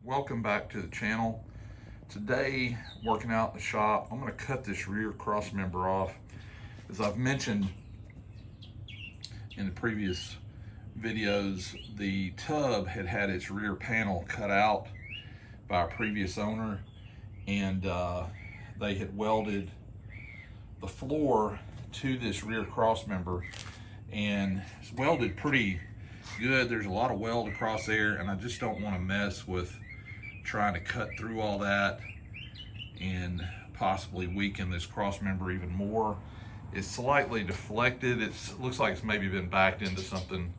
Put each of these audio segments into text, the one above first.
Welcome back to the channel. Today, working out in the shop, I'm going to cut this rear cross member off. As I've mentioned in the previous videos, the tub had its rear panel cut out by a previous owner, and they had welded the floor to this rear cross member, and it's welded pretty good. There's a lot of weld across there, and I just don't want to mess with trying to cut through all that and possibly weaken this cross member even more. It's slightly deflected. It looks like it's maybe been backed into something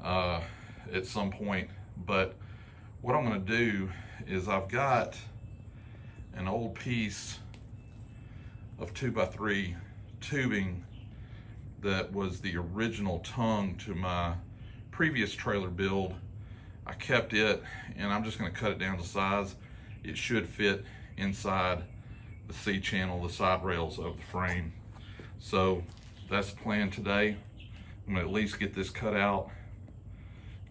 at some point. But what I'm going to do is I've got an old piece of 2x3 tubing that was the original tongue to my previous trailer build. I kept it, and I'm just going to cut it down to size. It should fit inside the C-channel, the side rails of the frame. So that's the plan today. I'm going to at least get this cut out,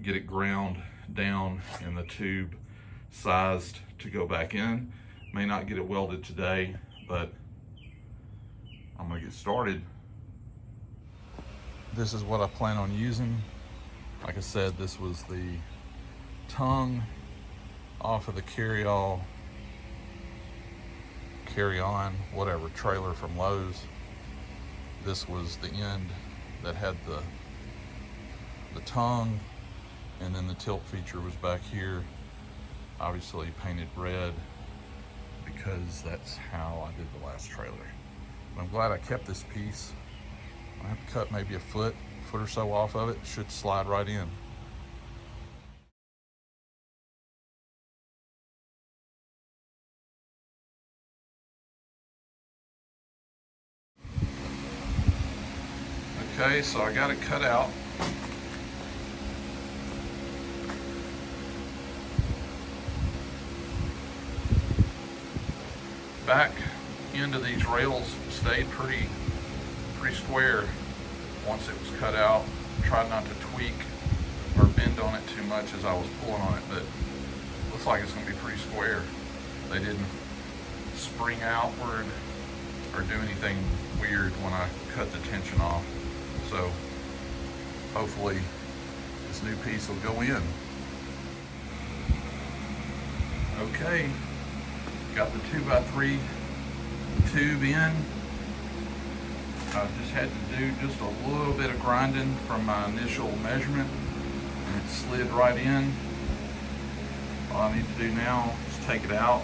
get it ground down, and the tube sized to go back in. May not get it welded today, but I'm going to get started. This is what I plan on using. Like I said, this was the tongue off of the carry-on, whatever, trailer from Lowe's. This was the end that had the tongue, and then the tilt feature was back here, obviously painted red because that's how I did the last trailer. But I'm glad I kept this piece. I have to cut maybe a foot or so off of it. It should slide right in. Okay, so I got it cut out. Back end of these rails stayed pretty square once it was cut out. Tried not to tweak or bend on it too much as I was pulling on it, but it looks like it's going to be pretty square. They didn't spring outward or do anything weird when I cut the tension off. So hopefully this new piece will go in. Okay, got the 2x3 tube in. I just had to do just a little bit of grinding from my initial measurement, and it slid right in. All I need to do now is take it out,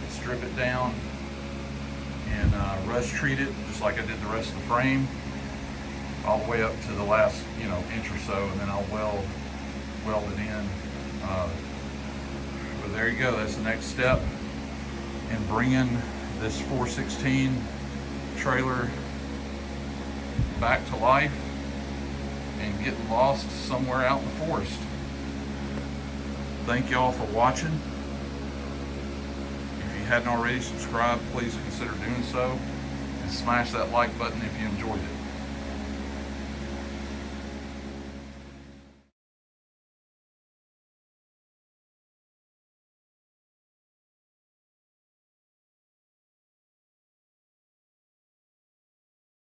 strip it down, and rust treat it just like I did the rest of the frame, all the way up to the last inch or so, and then I'll weld it in. But there you go. That's the next step in bringing this 416 trailer back to life and getting lost somewhere out in the forest. Thank y'all for watching. If you hadn't already subscribed, please consider doing so, and smash that like button if you enjoyed it.